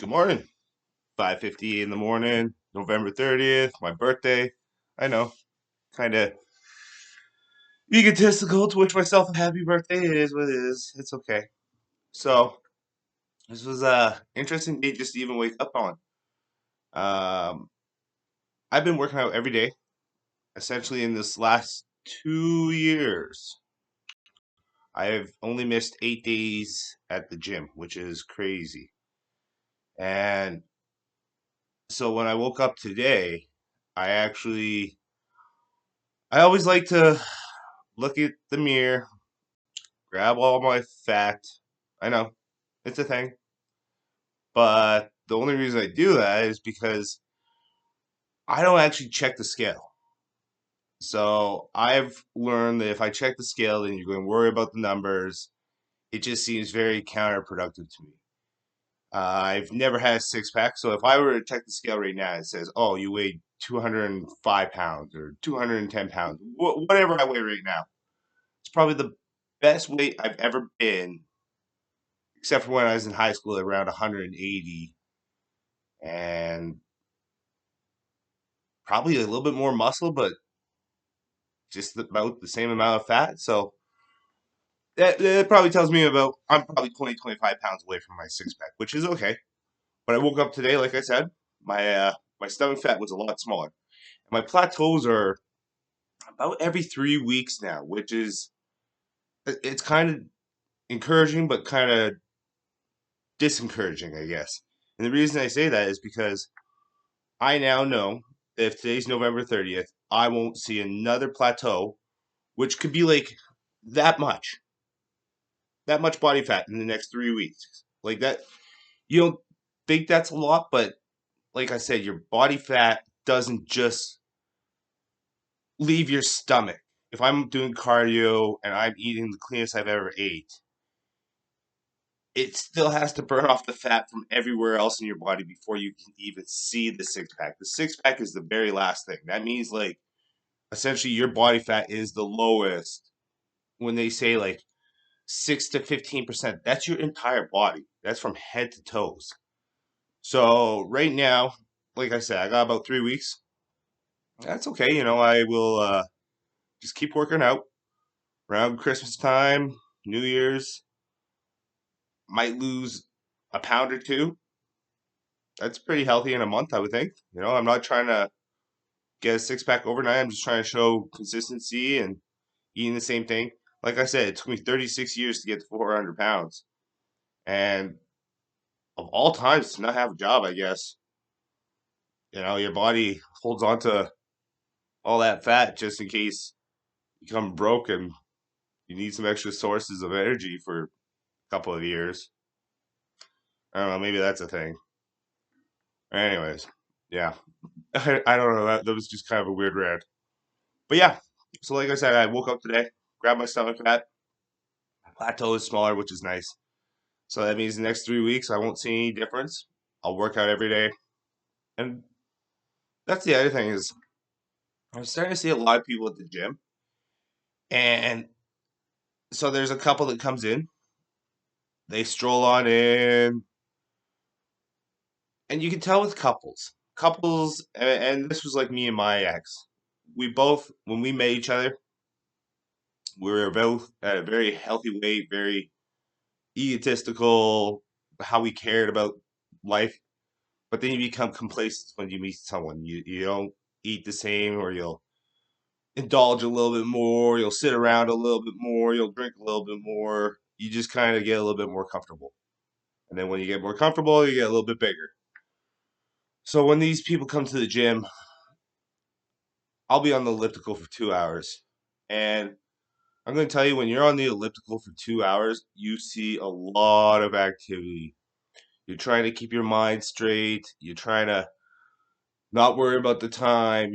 Good morning. 5:50 in the morning, November 30th, my birthday. I know, kind of egotistical to wish myself a happy birthday. It is what it is. It's okay. So, this was a interesting day just to even wake up on. Um, I've been working out every day, essentially in this last 2 years. I've only missed 8 days at the gym, which is crazy. And so when I woke up today, I always like to look at the mirror, grab all my fat. I know it's a thing, but the only reason I do that is because I don't actually check the scale. So I've learned that if I check the scale, then you're going to worry about the numbers. It just seems very counterproductive to me. I've never had a six pack, so if I were to check the scale right now, it says, "Oh, you weigh 205 pounds or 210 pounds, whatever I weigh right now." It's probably the best weight I've ever been, except for when I was in high school, around 180, and probably a little bit more muscle, but just about the same amount of fat. So that probably tells me about I'm probably 20, 25 pounds away from my six pack, which is okay. But I woke up today, like I said, my stomach fat was a lot smaller. And my plateaus are about every 3 weeks now, which is it's kind of encouraging, but kind of disencouraging, I guess. And the reason I say that is because I now know that if today's November 30th, I won't see another plateau, which could be like that much, that much body fat in the next 3 weeks. Like that, you don't think that's a lot, but like I said, your body fat doesn't just leave your stomach. If I'm doing cardio and I'm eating the cleanest I've ever ate, it still has to burn off the fat from everywhere else in your body before you can even see the six pack. The six pack is the very last thing. That means like essentially your body fat is the lowest when they say like 6 to 15%. That's your entire body. That's from head to toes. So right now, like I said, I got about 3 weeks. That's okay. I will just keep working out around Christmas time, New Year's. Might lose a pound or two. That's pretty healthy in a month, I would think. I'm not trying to get a six pack overnight. I'm just trying to show consistency and eating the same thing. Like I said, it took me 36 years to get to 400 pounds. And of all times to not have a job, I guess. Your body holds on to all that fat just in case you become broke and you need some extra sources of energy for a couple of years. I don't know, maybe that's a thing. Anyways, yeah. I don't know. That was just kind of a weird rant. But yeah, so like I said, I woke up today, grabbed my stomach fat, my plateau is smaller, which is nice. So that means the next 3 weeks I won't see any difference. I'll work out every day. And that's the other thing is I'm starting to see a lot of people at the gym. And so there's a couple that comes in, they stroll on in, and you can tell with couples, and this was like me and my ex. We both, when we met each other, we were both at a very healthy weight, very egotistical, how we cared about life. But then you become complacent when you meet someone. You don't eat the same, or you'll indulge a little bit more. You'll sit around a little bit more. You'll drink a little bit more. You just kind of get a little bit more comfortable. And then when you get more comfortable, you get a little bit bigger. So when these people come to the gym, I'll be on the elliptical for 2 hours. And I'm going to tell you, when you're on the elliptical for 2 hours, you see a lot of activity. You're trying to keep your mind straight. You're trying to not worry about the time.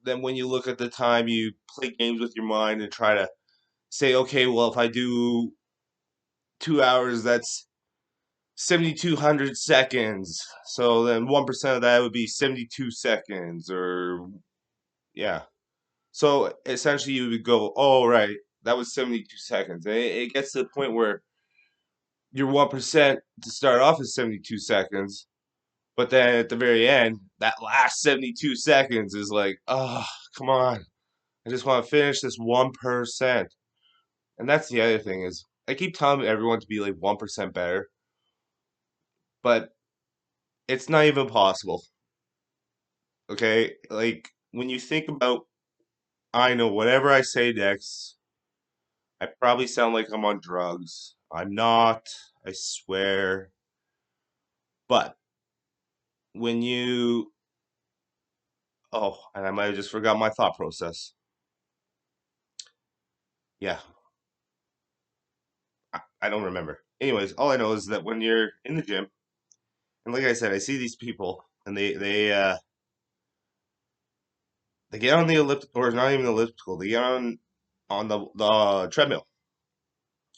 Then when you look at the time, you play games with your mind and try to say, okay, well, if I do 2 hours, that's 7,200 seconds. So then 1% of that would be 72 seconds, or yeah. So essentially, you would go, oh, right, that was 72 seconds. And it gets to the point where your 1% to start off is 72 seconds. But then at the very end, that last 72 seconds is like, oh, come on. I just want to finish this 1%. And that's the other thing is I keep telling everyone to be like 1% better, but it's not even possible. Okay? Like when you think about I know whatever I say next, I probably sound like I'm on drugs. I'm not, I swear. But when you oh, and I might have just forgot my thought process. Yeah, I don't remember. Anyways, all I know is that when you're in the gym, and like I said, I see these people, and they get on the elliptical, or not even the elliptical, they get on the treadmill,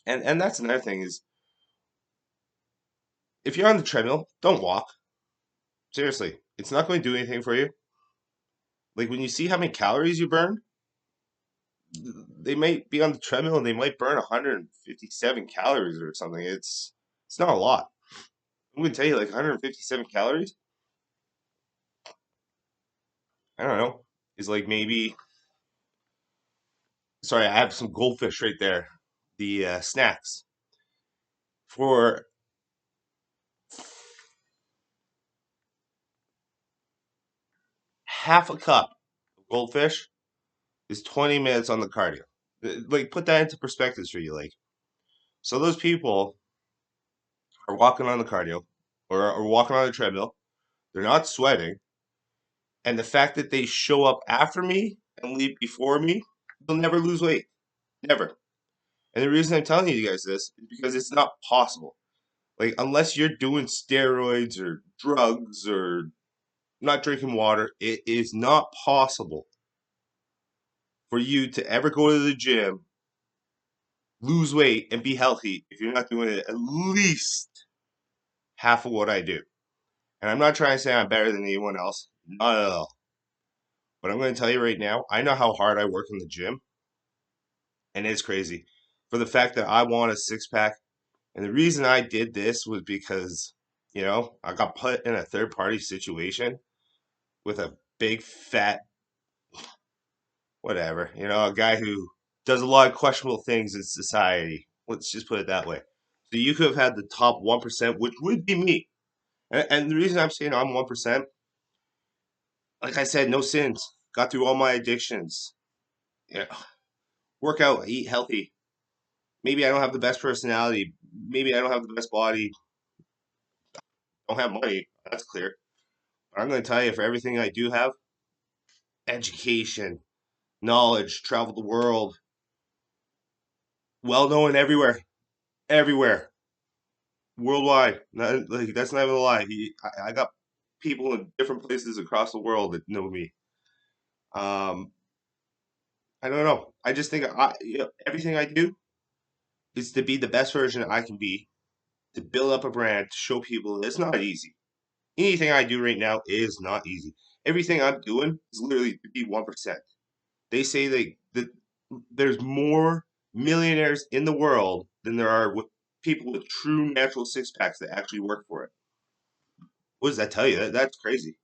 and that's another thing is if you're on the treadmill, don't walk. Seriously, it's not going to do anything for you. Like when you see how many calories you burn, they might be on the treadmill and they might burn 157 calories or something. It's not a lot. I'm gonna tell you, like 157 calories. I don't know. Is like maybe. Sorry, I have some goldfish right there. The snacks for half a cup of goldfish is 20 minutes on the cardio. Like put that into perspective for you. Like so, those people are walking on the cardio or walking on the treadmill. They're not sweating, and the fact that they show up after me and leave before me, they'll never lose weight. Never. And the reason I'm telling you guys this is because it's not possible. Like, unless you're doing steroids or drugs or not drinking water, it is not possible for you to ever go to the gym, lose weight, and be healthy if you're not doing it at least half of what I do. And I'm not trying to say I'm better than anyone else. Not at all. But I'm going to tell you right now, I know how hard I work in the gym, and it's crazy. For the fact that I want a six pack, and the reason I did this was because, I got put in a third party situation with a big fat whatever, a guy who does a lot of questionable things in society. Let's just put it that way. So you could have had the top 1%, which would be me. And the reason I'm saying I'm 1%, like I said, no sins. Got through all my addictions. Yeah. Work out, eat healthy. Maybe I don't have the best personality. Maybe I don't have the best body. Don't have money. That's clear. But I'm going to tell you, for everything I do have, education, knowledge, travel the world, well known everywhere, everywhere, worldwide. Like that's not even a lie. I got people in different places across the world that know me. Um, I don't know. I just think everything I do is to be the best version I can be, to build up a brand, to show people it's not easy. Anything I do right now is not easy. Everything I'm doing is literally to be 1%. They say that there's more millionaires in the world than there are with people with true natural six packs that actually work for it. What does that tell you? That's crazy.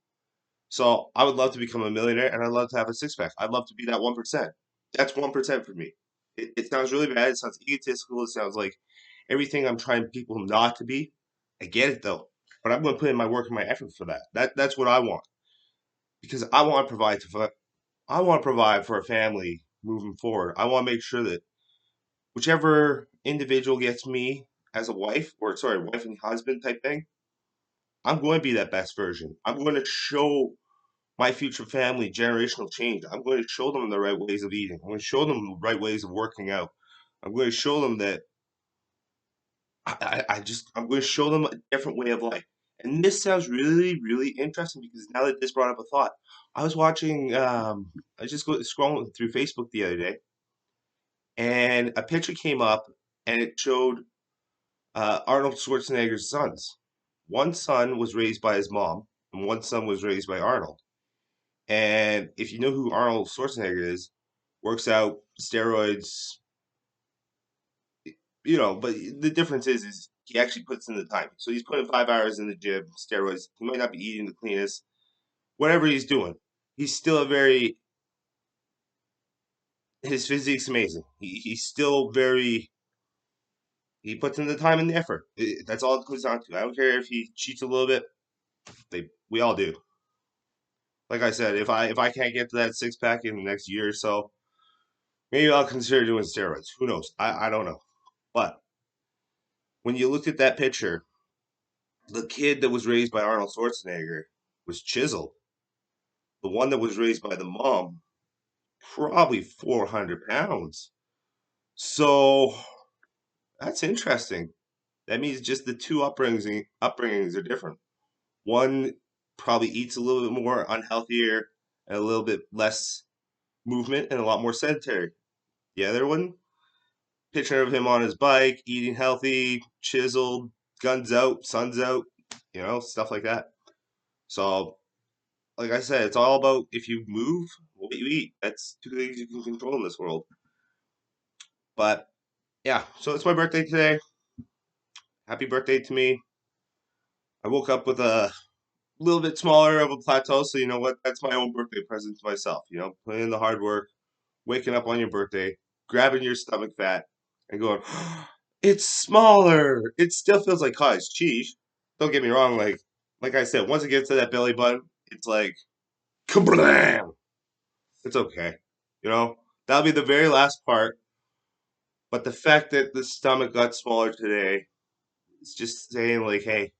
So I would love to become a millionaire, and I'd love to have a six pack. I'd love to be that 1%. That's 1% for me. It sounds really bad. It sounds egotistical. It sounds like everything I'm trying people not to be. I get it though, but I'm going to put in my work and my effort for that. That's what I want because I want to provide for a family moving forward. I want to make sure that whichever individual gets me as a wife, or sorry, wife and husband type thing, I'm going to be that best version. I'm going to show my future family generational change. I'm going to show them the right ways of eating. I'm going to show them the right ways of working out. I'm going to show them that I'm going to show them a different way of life. And this sounds really, really interesting because now that this brought up a thought, I was watching, I just go scrolling through Facebook the other day, and a picture came up, and it showed Arnold Schwarzenegger's sons. One son was raised by his mom, and one son was raised by Arnold. And if you know who Arnold Schwarzenegger is, works out, steroids, but the difference is he actually puts in the time. So he's putting 5 hours in the gym, steroids. He might not be eating the cleanest, whatever he's doing. He's still a very his physique's amazing. He's still very he puts in the time and the effort. That's all it comes down to. I don't care if he cheats a little bit. We all do. Like I said, if I can't get to that 6 pack in the next year or so, maybe I'll consider doing steroids. Who knows? I don't know. But when you look at that picture, the kid that was raised by Arnold Schwarzenegger was chiseled. The one that was raised by the mom, probably 400 pounds. So that's interesting. That means just the two upbringings are different. One probably eats a little bit more unhealthier and a little bit less movement and a lot more sedentary. The other one, picture of him on his bike, eating healthy, chiseled, guns out, sun's out, stuff like that. So, like I said, it's all about if you move, what you eat. That's two things you can control in this world. But yeah, so it's my birthday today. Happy birthday to me. I woke up with a little bit smaller of a plateau, so you know what? That's my own birthday present to myself. Putting in the hard work, waking up on your birthday, grabbing your stomach fat, and going, it's smaller. It still feels like cottage cheese. Don't get me wrong. Like I said, once it gets to that belly button, it's like kablam. It's okay. You know that'll be the very last part. But the fact that the stomach got smaller today, it's just saying like, hey,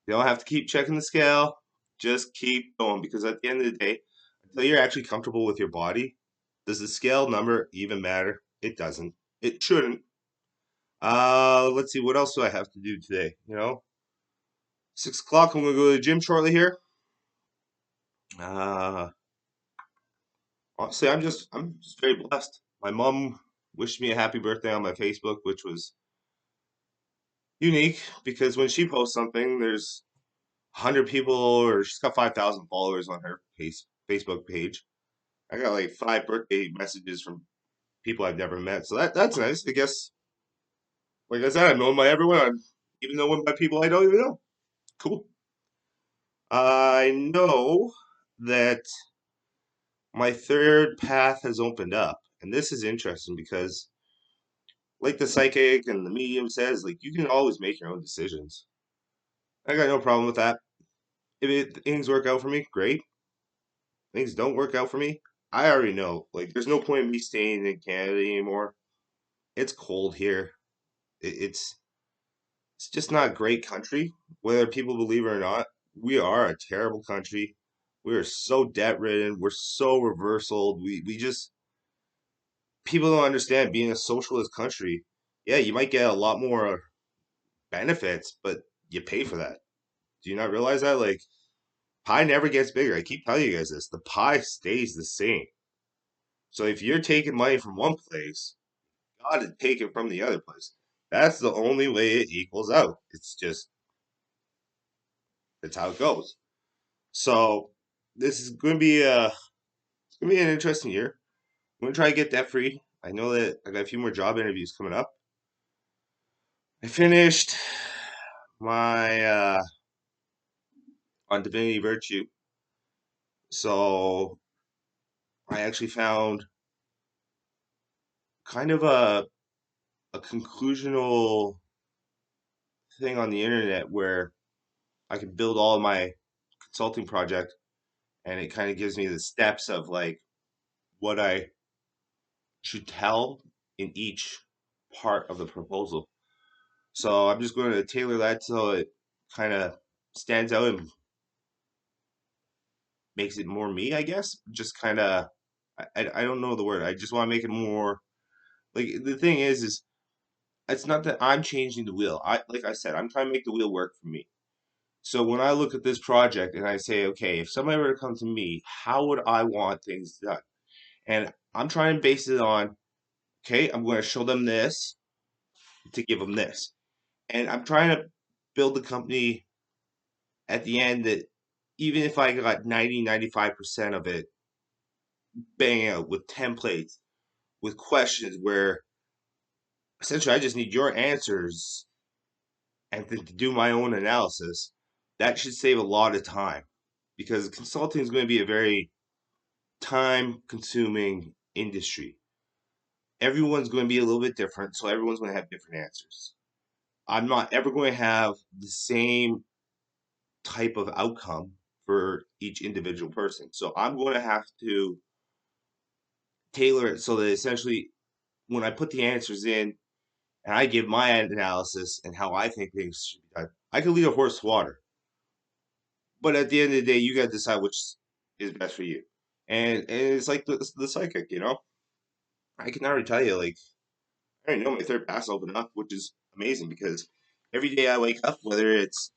you don't have to keep checking the scale. Just keep going because at the end of the day, until you're actually comfortable with your body, does the scale number even matter? It doesn't. It shouldn't. Let's see. What else do I have to do today? 6 o'clock. I'm gonna go to the gym shortly here. Uh, Honestly, I'm just very blessed. My mom wished me a happy birthday on my Facebook, which was unique because when she posts something, there's 100 people, or she's got 5,000 followers on her Facebook page. I got like 5 birthday messages from people I've never met, so that's nice. I guess, like I said, I'm known by everyone. I'm even known by people I don't even know. Cool. I know that my third path has opened up, and this is interesting because, like the psychic and the medium says, like you can always make your own decisions. I got no problem with that. If things work out for me, great. Things don't work out for me, I already know. Like, there's no point in me staying in Canada anymore. It's cold here. It's just not a great country, whether people believe it or not. We are a terrible country. We are so debt ridden. We're so reversal. We just people don't understand being a socialist country. Yeah, you might get a lot more benefits, but you pay for that. Do you not realize that? Like, pie never gets bigger. I keep telling you guys this. The pie stays the same. So if you're taking money from one place, you gotta take it from the other place. That's the only way it equals out. It's how it goes. So this is gonna be an interesting year. I'm gonna try to get debt free. I know that I got a few more job interviews coming up. I finished my on Divinity Virtue, so I actually found kind of a conclusional thing on the internet where I can build all of my consulting project, and it kind of gives me the steps of like what I should tell in each part of the proposal. So I'm just going to tailor that so it kind of stands out and makes it more me, I guess. Just kind of, I don't know the word. I just want to make it more like the thing is it's not that I'm changing the wheel. Like I said, I'm trying to make the wheel work for me. So when I look at this project and I say, okay, if somebody were to come to me, how would I want things done? And I'm trying to base it on, okay, I'm going to show them this to give them this. And I'm trying to build the company at the end that even if I got 95% of it bang out with templates, with questions where essentially I just need your answers and to do my own analysis, that should save a lot of time because consulting is going to be a very time consuming industry. Everyone's going to be a little bit different, so everyone's going to have different answers. I'm not ever going to have the same type of outcome for each individual person. So I'm going to have to tailor it so that essentially when I put the answers in and I give my analysis and how I think things should be done, I can lead a horse to water. But at the end of the day, you got to decide which is best for you. And it's like the psychic, you know? I can already tell you, like, I already know my third pass open up, which is amazing because every day I wake up, whether it's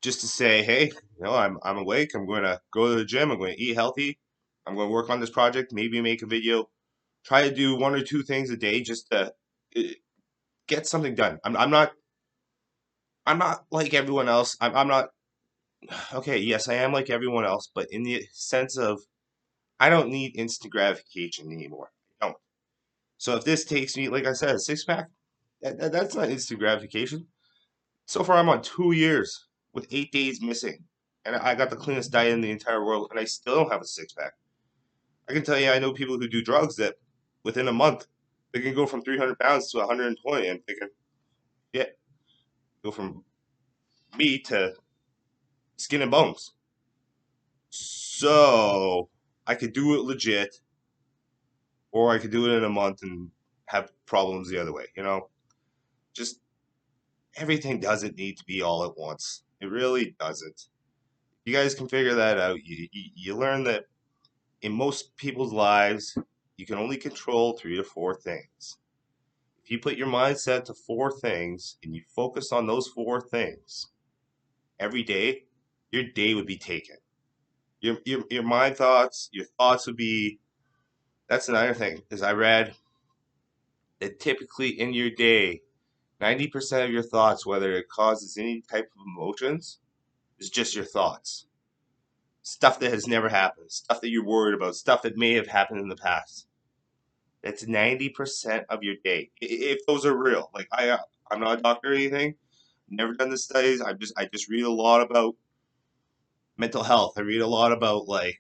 just to say, hey, I'm awake. I'm going to go to the gym. I'm going to eat healthy. I'm going to work on this project. Maybe make a video. Try to do one or two things a day just to uh, get something done. I'm not. I'm not like everyone else. I'm not. Okay, yes, I am like everyone else, but in the sense of I don't need instant gratification anymore. I don't. So if this takes me, like I said, a six pack, that's not instant gratification. So far, I'm on 2 years with 8 days missing, and I got the cleanest diet in the entire world, and I still don't have a six pack. I can tell you, I know people who do drugs that within a month they can go from 300 pounds to 120, and they can yeah, go from meat to skin and bones. So I could do it legit, or I could do it in a month and have problems the other way. Just everything doesn't need to be all at once. It really doesn't. You guys can figure that out. You learn that in most people's lives, you can only control 3 to 4 things. If you put your mindset to 4 things and you focus on those 4 things every day, your day would be taken. Your mind thoughts, your thoughts would be. That's another thing. Is I read that typically in your day, 90% of your thoughts, whether it causes any type of emotions, is just your thoughts. Stuff that has never happened, stuff that you're worried about, stuff that may have happened in the past. That's 90% of your day. If those are real. Like I'm not a doctor or anything. Never done the studies. I just read a lot about mental health. I read a lot about like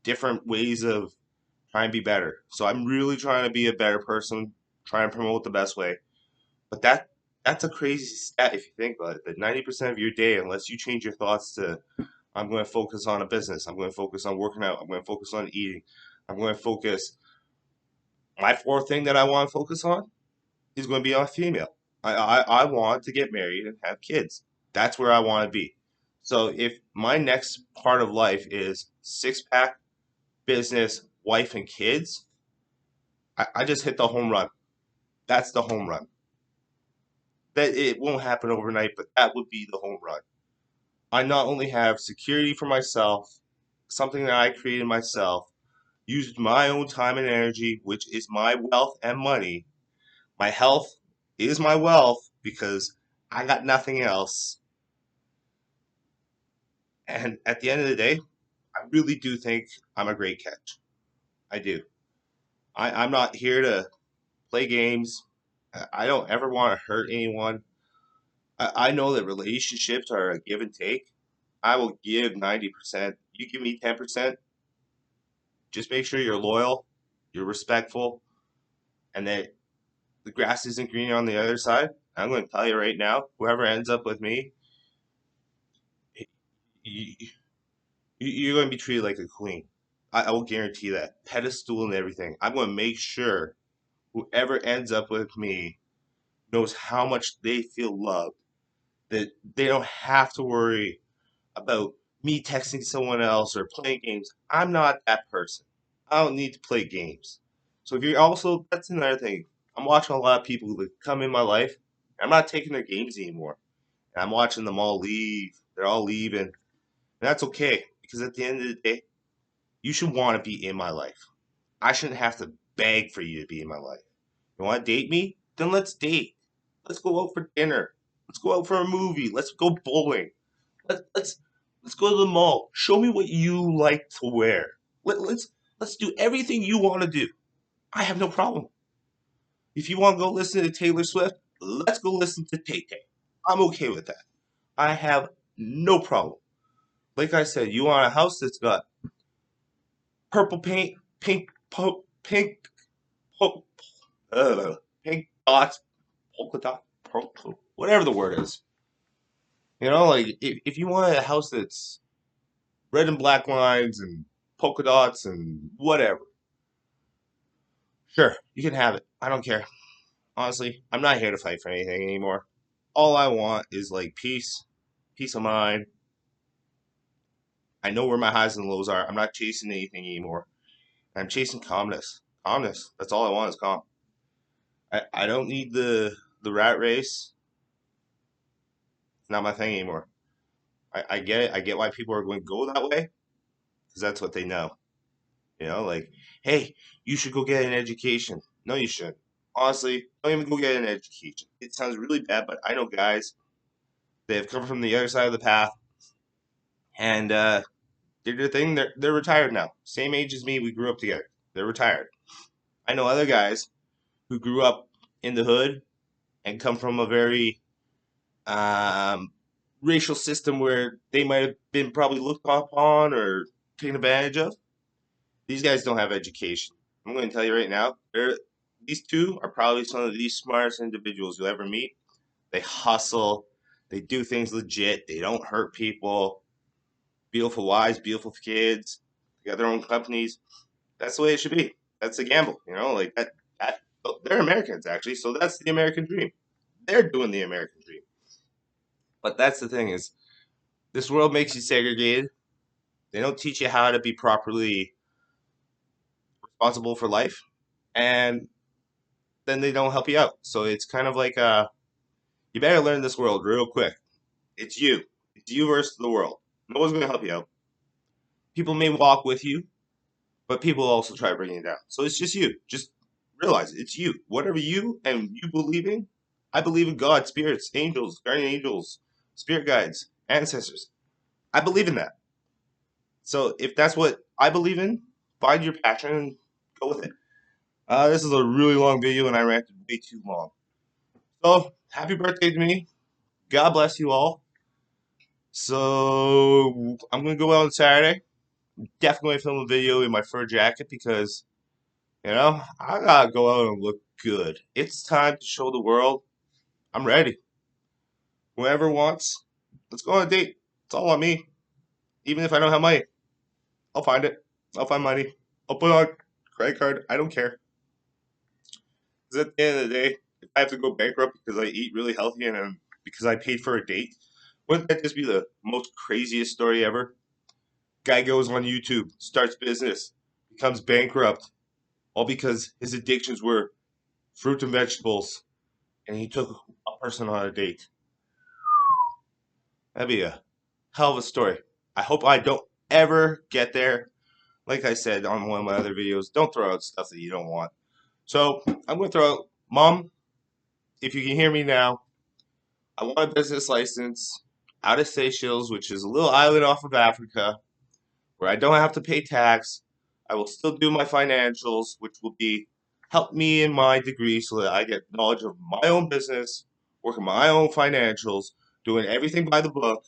different ways of trying to be better. So I'm really trying to be a better person, trying to promote the best way. But that's a crazy stat if you think about it. That 90% of your day, unless you change your thoughts to I'm going to focus on a business, I'm going to focus on working out, I'm going to focus on eating, I'm going to focus my fourth thing that I want to focus on is going to be on female. I want to get married and have kids. That's where I want to be. So if my next part of life is six pack, business, wife, and kids, I just hit the home run. That's the home run. That it won't happen overnight, but that would be the home run. I not only have security for myself, something that I created myself, used my own time and energy, which is my wealth and money. My health is my wealth because I got nothing else. And at the end of the day, I really do think I'm a great catch. I do. I'm not here to play games. I don't ever want to hurt anyone. I know that relationships are a give and take. I will give 90%. You give me 10%. Just make sure you're loyal, you're respectful, and that the grass isn't greener on the other side. I'm going to tell you right now, whoever ends up with me, you, you're going to be treated like a queen. I will guarantee that. Pedestal and everything. I'm going to make sure whoever ends up with me knows how much they feel loved. That they don't have to worry about me texting someone else or playing games. I'm not that person. I don't need to play games. So if you're also, that's another thing. I'm watching a lot of people that come in my life. I'm not taking their games anymore. And I'm watching them all leave. They're all leaving. And that's okay because at the end of the day, you should want to be in my life. I shouldn't have to beg for you to be in my life. You want to date me? Then let's date. Let's go out for dinner. Let's go out for a movie. Let's go bowling. Let's go to the mall. Show me what you like to wear. Let's do everything you want to do. I have no problem. If you want to go listen to Taylor Swift, let's go listen to Tay Tay. I'm okay with that. I have no problem. Like I said, you want a house that's got purple paint, pink, po- pink dots, polka dot, purple, whatever the word is. Like if you want a house that's red and black lines and polka dots and whatever, sure, you can have it. I don't care. Honestly, I'm not here to fight for anything anymore. All I want is like peace of mind. I know where my highs and lows are. I'm not chasing anything anymore. I'm chasing calmness. Calmness. That's all I want is calm. I don't need the rat race. It's not my thing anymore. I get it. I get why people are going to go that way because that's what they know. Like, hey, you should go get an education. No, you shouldn't. Honestly, don't even go get an education. It sounds really bad, but I know guys that have come from the other side of the path and did their thing. They're retired now. Same age as me. We grew up together. They're retired. I know other guys who grew up in the hood and come from a very um, racial system where they might have been probably looked upon or taken advantage of. These guys don't have education. I'm going to tell you right now, these two are probably some of the smartest individuals you'll ever meet. They hustle, they do things legit, they don't hurt people. Beautiful wives, beautiful kids, they got their own companies. That's the way it should be. That's a gamble, like that. That they're Americans actually, so that's the American dream. They're doing the American dream. But that's the thing is, this world makes you segregated. They don't teach you how to be properly responsible for life, and then they don't help you out. So it's kind of like you better learn this world real quick. It's you. It's you versus the world. No one's going to help you out. People may walk with you, but people also try to bring you down. So it's just you. Just realize it's you. Whatever you and you believe in, I believe in God, spirits, angels, guardian angels, spirit guides, ancestors. I believe in that. So if that's what I believe in, find your passion and go with it. This is a really long video and I ranted way too long. So happy birthday to me. God bless you all. So I'm gonna go out on Saturday. Definitely film a video in my fur jacket because I gotta go out and look good. It's time to show the world I'm ready. Whoever wants, let's go on a date. It's all on me. Even if I don't have money, I'll find it. I'll find money. I'll put on credit card. I don't care. Because at the end of the day, if I have to go bankrupt because I eat really healthy and because I paid for a date, wouldn't that just be the most craziest story ever? Guy goes on YouTube, starts business, becomes bankrupt, all because his addictions were fruit and vegetables, and he took a person on a date. That'd be a hell of a story. I hope I don't ever get there. Like I said on one of my other videos, don't throw out stuff that you don't want. So I'm going to throw out, Mom, if you can hear me now, I want a business license out of Seychelles, which is a little island off of Africa, where I don't have to pay tax. I will still do my financials, which will be help me in my degree so that I get knowledge of my own business, working my own financials, doing everything by the book.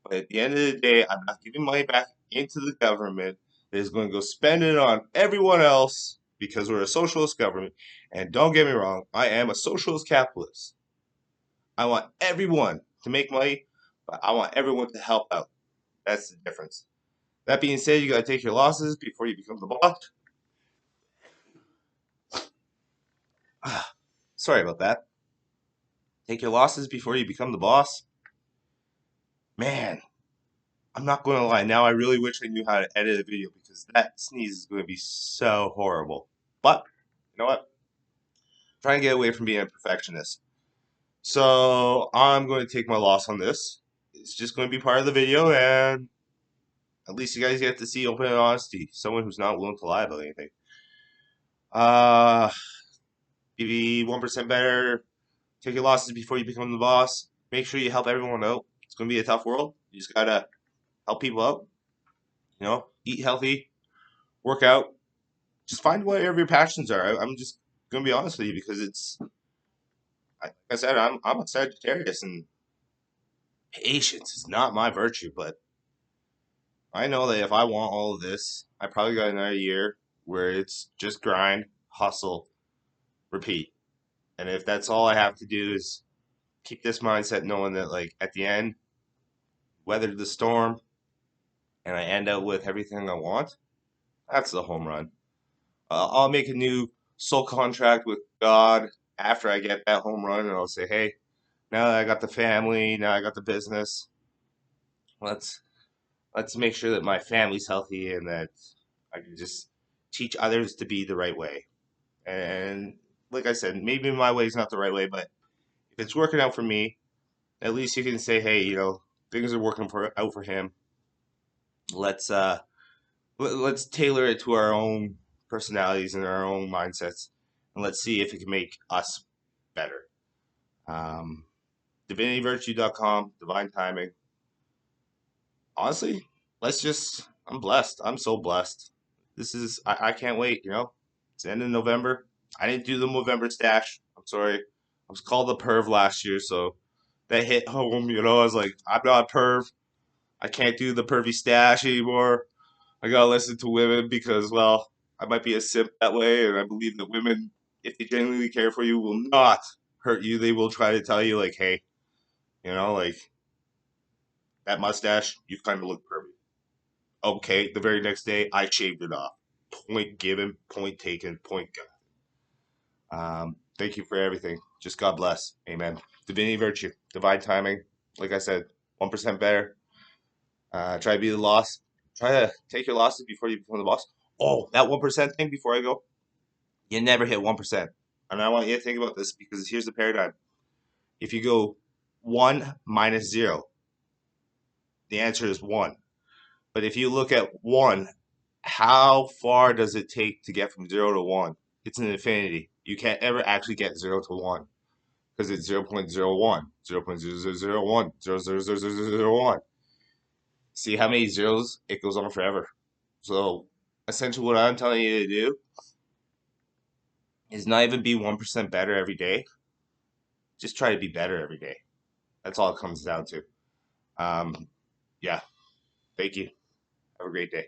But at the end of the day, I'm not giving money back into the government that is going to go spend it on everyone else because we're a socialist government. And don't get me wrong, I am a socialist capitalist. I want everyone to make money, but I want everyone to help out. That's the difference. That being said, you got to take your losses before you become the boss. Sorry about that. Take your losses before you become the boss. Man, I'm not going to lie. Now I really wish I knew how to edit a video because that sneeze is going to be so horrible. But, you know what? I'm trying to get away from being a perfectionist. So, I'm going to take my loss on this. It's just going to be part of the video, and at least you guys get to see open and honesty. Someone who's not willing to lie about anything. Uh, be 1% better. Take your losses before you become the boss. Make sure you help everyone out. It's going to be a tough world. You just got to help people out. Eat healthy, work out. Just find whatever your passions are. I'm just going to be honest with you because Like I said, I'm a Sagittarius, and patience is not my virtue. But I know that if I want all of this, I probably got another year where it's just grind, hustle, repeat. And if that's all I have to do is keep this mindset, knowing that like at the end, weather the storm, and I end up with everything I want, that's the home run. I'll make a new soul contract with God after I get that home run, and I'll say, hey, now that I got the family, now I got the business, let's let's make sure that my family's healthy and that I can just teach others to be the right way. And like I said, maybe my way is not the right way, but if it's working out for me, at least you can say, hey, things are working for out for him. Let's let's tailor it to our own personalities and our own mindsets, and let's see if it can make us better. Um, DivinityVirtue.com, divine timing. Honestly, I'm blessed. I'm so blessed. I can't wait, It's the end of November. I didn't do the November stash. I'm sorry. I was called a perv last year, so that hit home, I was like, I'm not a perv. I can't do the pervy stash anymore. I gotta listen to women because, well, I might be a simp that way, and I believe that women, if they genuinely care for you, will not hurt you. They will try to tell you, like, hey, like that mustache, you kind of look pervy. Okay, the very next day, I shaved it off. Point given, point taken, point got. Thank you for everything. Just God bless. Amen. Divinity virtue, divine timing. Like I said, 1% better. Try to be the loss. Try to take your losses before you become the boss. Oh, that 1% thing before I go. You never hit 1%. And I want you to think about this because here's the paradigm. If you go 1 minus 0, the answer is 1. But if you look at 1, how far does it take to get from 0 to 1? It's an infinity. You can't ever actually get 0 to 1 because it's 0.01, 0.0001, 0.00001. See how many zeros? It goes on forever. So essentially what I'm telling you to do is not even be 1% better every day. Just try to be better every day. That's all it comes down to. Yeah. Thank you. Have a great day.